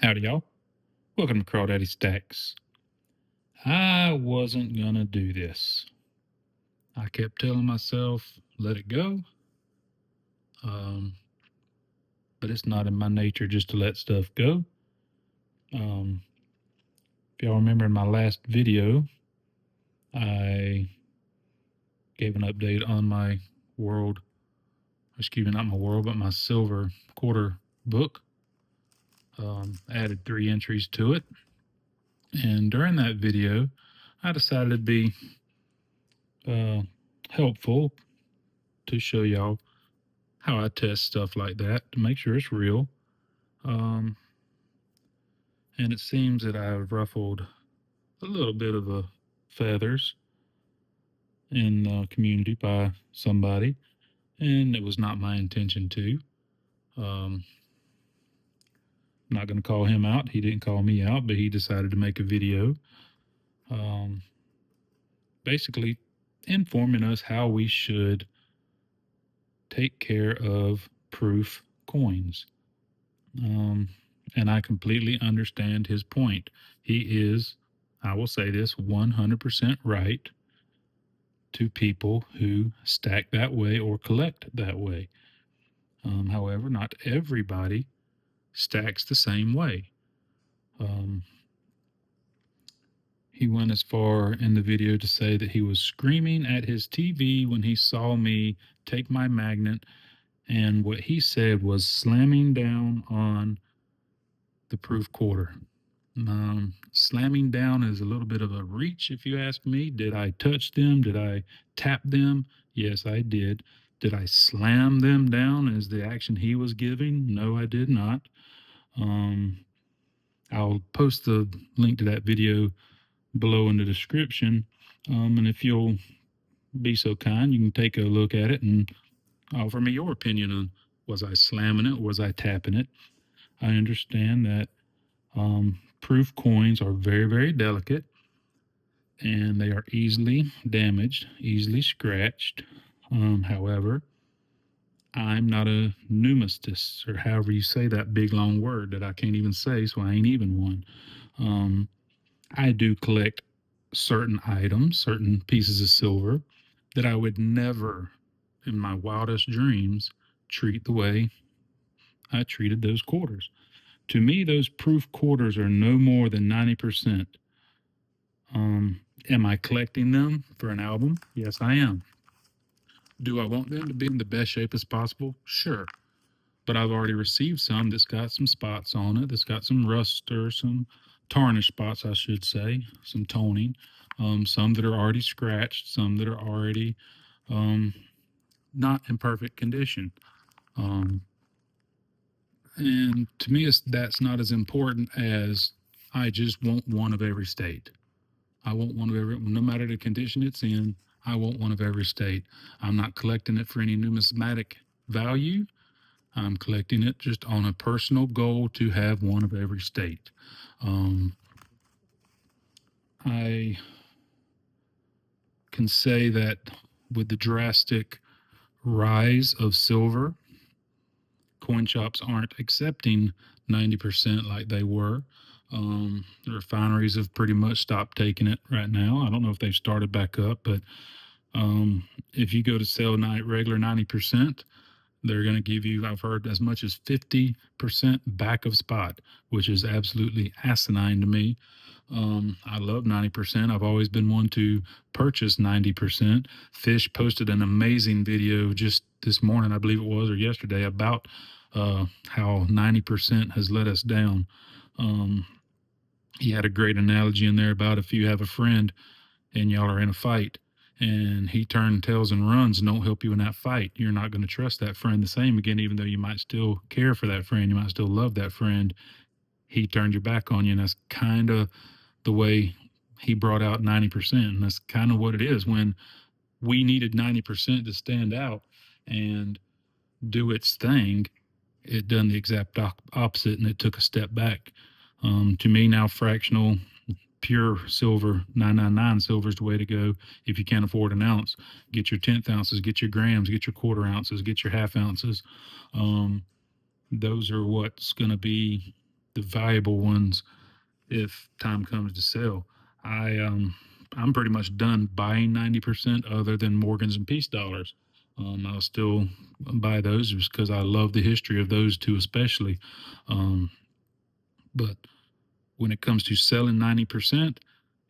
Howdy, y'all. Welcome to Crawdaddy Stacks. I wasn't gonna do this. I kept telling myself, let it go. But it's not in my nature just to let stuff go. If y'all remember in my last video, I gave an update on my world, excuse me, not my world, but my silver quarter book. Added 3 entries to it. And during that video, I decided to be helpful to show y'all how I test stuff like that to make sure it's real. And it seems that I've ruffled a little bit of feathers in the community by somebody, and it was not my intention to. I'm not going to call him out. He didn't call me out, but he decided to make a video basically informing us how we should take care of proof coins. And I completely understand his point. He is, I will say this, 100% right to people who stack that way or collect that way. However, not everybody stacks the same way. He went as far in the video to say that he was screaming at his TV when he saw me take my magnet, and what he said was slamming down on the proof quarter. Slamming down is a little bit of a reach, if you ask me. Did I touch them? Did I tap them? Yes, I did. Did I slam them down as the action he was giving? No, I did not. I'll post the link to that video below in the description. And if you'll be so kind, you can take a look at it and offer me your opinion on, was I slamming it? Was I tapping it? I understand that proof coins are very, very delicate, and they are easily damaged, easily scratched. However, I'm not a numismatist, or however you say that big long word that I can't even say, so I ain't even one. I do collect certain items, certain pieces of silver that I would never, in my wildest dreams, treat the way I treated those quarters. To me, those proof quarters are no more than 90%. Am I collecting them for an album? Yes, I am. Do I want them to be in the best shape as possible? Sure. But I've already received some that's got some spots on it, that's got some rust or some tarnish spots, I should say, some toning. Some that are already scratched, some that are already not in perfect condition. And to me, that's not as important as I just want one of every state. I want one of every, no matter the condition it's in, I want one of every state. I'm not collecting it for any numismatic value. I'm collecting it just on a personal goal to have one of every state. I can say that with the drastic rise of silver, coin shops aren't accepting 90% like they were. The refineries have pretty much stopped taking it right now. I don't know if they've started back up, but if you go to sell regular 90%, they're going to give you, I've heard, as much as 50% back of spot, which is absolutely asinine to me. I love 90%. I've always been one to purchase 90%. Fish posted an amazing video just this morning, I believe it was, or yesterday, about how 90% has let us down. He had a great analogy in there about if you have a friend and y'all are in a fight and he turns tails and runs and don't help you in that fight, you're not going to trust that friend the same again, even though you might still care for that friend, you might still love that friend. He turned your back on you, and that's kind of the way he brought out 90%. And that's kind of what it is. When we needed 90% to stand out and do its thing, it done the exact opposite, and it took a step back. To me now, fractional pure silver, 999 silver is the way to go. If you can't afford an ounce, get your 10th ounces, get your grams, get your quarter ounces, get your half ounces. Those are what's going to be the valuable ones if time comes to sell. I'm pretty much done buying 90% other than Morgans and Peace dollars. I'll still buy those just because I love the history of those two, especially. Um, but when it comes to selling 90%,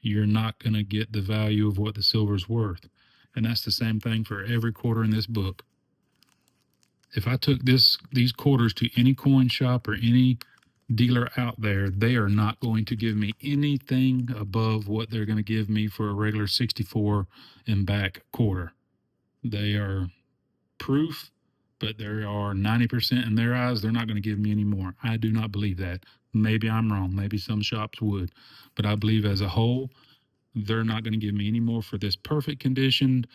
you're not going to get the value of what the silver's worth. And that's the same thing for every quarter in this book. If I took these quarters to any coin shop or any dealer out there, they are not going to give me anything above what they're going to give me for a regular 64 and back quarter. They are proof, but there are 90% in their eyes. They're not going to give me any more. I do not believe that. Maybe I'm wrong. Maybe some shops would, but I believe as a whole, they're not going to give me any more for this perfect conditioned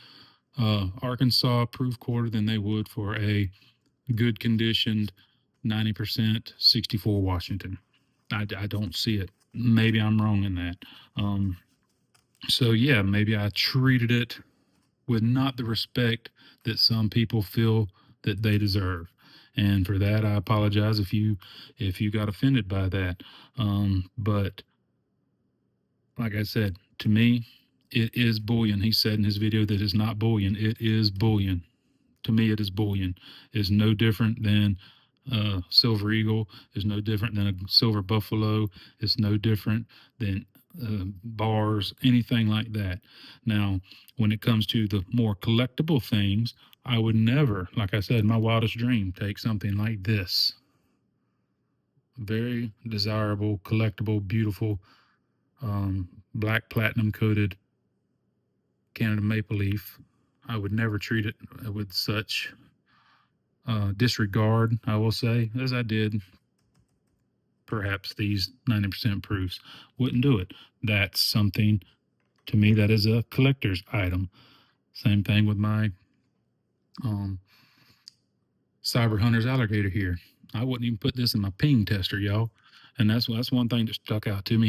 Arkansas proof quarter than they would for a good conditioned 90% 64 Washington. I don't see it. Maybe I'm wrong in that. So yeah, maybe I treated it with not the respect that some people feel that they deserve. And for that, I apologize if you got offended by that. But like I said, to me, it is bullion. He said in his video that it's not bullion. It is bullion. To me, it is bullion. It's no different than silver eagle. It's no different than a silver buffalo. It's no different than bars, anything like that. Now, when it comes to the more collectible things, I would never, like I said, my wildest dream, take something like this. Very desirable, collectible, beautiful, black platinum coated Canada maple leaf. I would never treat it with such disregard, I will say, as I did perhaps these 90% proofs. Wouldn't do it. That's something, to me, that is a collector's item. Same thing with my Cyber Hunter's alligator here. I wouldn't even put this in my ping tester, y'all. And that's one thing that stuck out to me.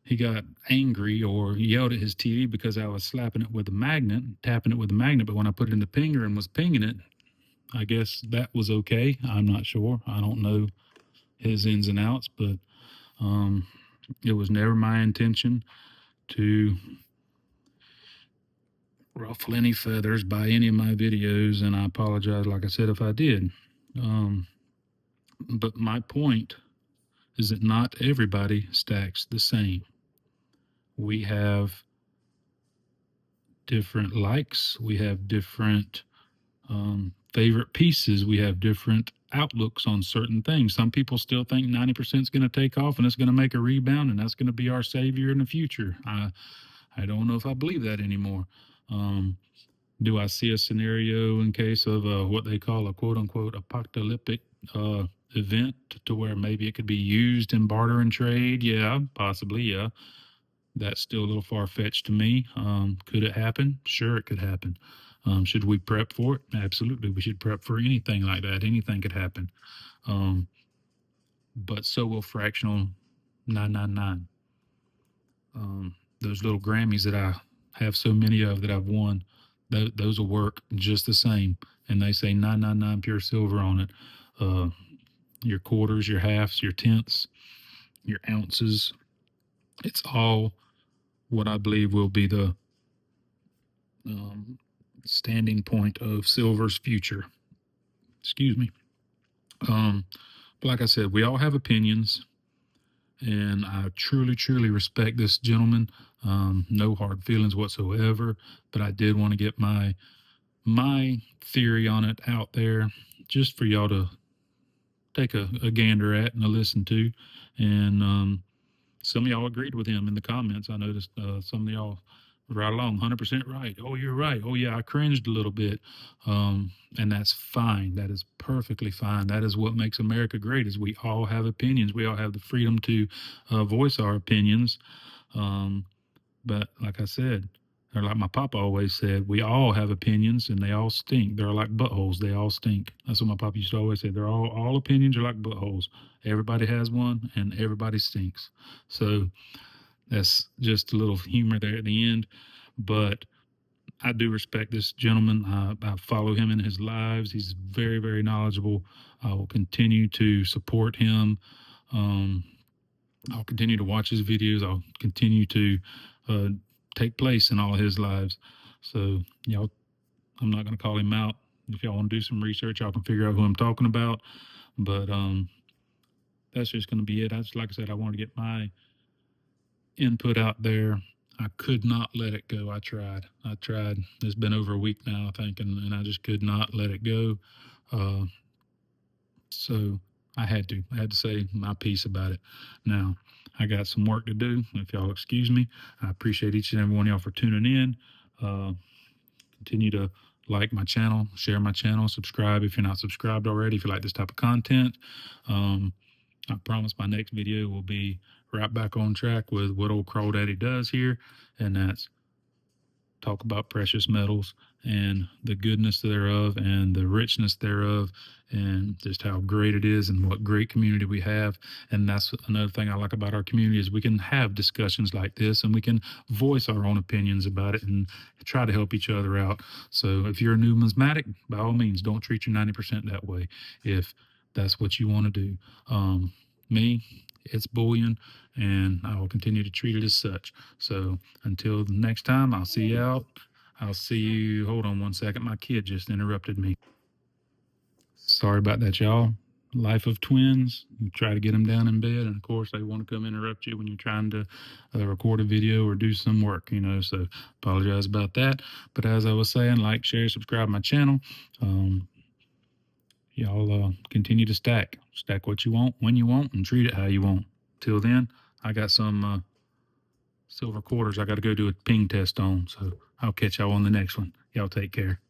He got angry or yelled at his TV because I was slapping it with a magnet, tapping it with a magnet. But when I put it in the pinger and was pinging it, I guess that was okay. I'm not sure. I don't know his ins and outs, but it was never my intention to ruffle any feathers by any of my videos, and I apologize, like I said, if I did. But my point is that not everybody stacks the same. We have different likes, we have different favorite pieces, we have different outlooks on certain things. Some people still think 90% is going to take off and it's going to make a rebound and that's going to be our savior in the future. I don't know if I believe that anymore. Do I see a scenario in case of what they call a quote unquote apocalyptic event to where maybe it could be used in barter and trade? Yeah, possibly. Yeah. That's still a little far fetched to me. Could it happen? Sure, it could happen. Should we prep for it? Absolutely. We should prep for anything like that. Anything could happen. But so will fractional 999. Those little Grammys that I have so many of that I've won, those will work just the same. And they say 999 pure silver on it. Your quarters, your halves, your tenths, your ounces. It's all what I believe will be the standing point of silver's future. Excuse me. But like I said, we all have opinions, and I truly, truly respect this gentleman. No hard feelings whatsoever, but I did want to get my theory on it out there just for y'all to take a gander at and a listen to. And some of y'all agreed with him in the comments. I noticed some of y'all right along, 100% right. Oh, you're right. Oh, yeah, I cringed a little bit. And that's fine. That is perfectly fine. That is what makes America great, is we all have opinions. We all have the freedom to voice our opinions. But like I said, or like my papa always said, we all have opinions and they all stink. They're like buttholes. They all stink. That's what my papa used to always say. They're all opinions are like buttholes. Everybody has one and everybody stinks. So that's just a little humor there at the end. But I do respect this gentleman. I follow him in his lives. He's very, very knowledgeable. I will continue to support him I'll continue to watch his videos. I'll continue to uh, take place in all of his lives. So, y'all, I'm not going to call him out. If y'all want to do some research, y'all can figure out who I'm talking about. But that's just going to be it. Like I said, I wanted to get my input out there. I could not let it go. I tried. It's been over a week now, I think, and I just could not let it go. Uh, so I had to. I had to say my piece about it. Now, I got some work to do. If y'all excuse me, I appreciate each and every one of y'all for tuning in. Continue to like my channel, share my channel, subscribe if you're not subscribed already, if you like this type of content. I promise my next video will be right back on track with what old Crawdaddy does here, and that's talk about precious metals and the goodness thereof and the richness thereof and just how great it is and what great community we have. And that's another thing I like about our community is we can have discussions like this and we can voice our own opinions about it and try to help each other out. So if you're a numismatic, by all means, don't treat your 90% that way if that's what you want to do. Me, it's bullion, and I will continue to treat it as such. So until the next time, I'll see you out. I'll see you. Hold on one second. My kid just interrupted me. Sorry about that, y'all. Life of twins. You try to get them down in bed, and of course, they want to come interrupt you when you're trying to record a video or do some work, So apologize about that. But as I was saying, like, share, subscribe my channel. Y'all continue to stack. Stack what you want, when you want, and treat it how you want. Till then, I got some silver quarters I got to go do a ping test on. So I'll catch y'all on the next one. Y'all take care.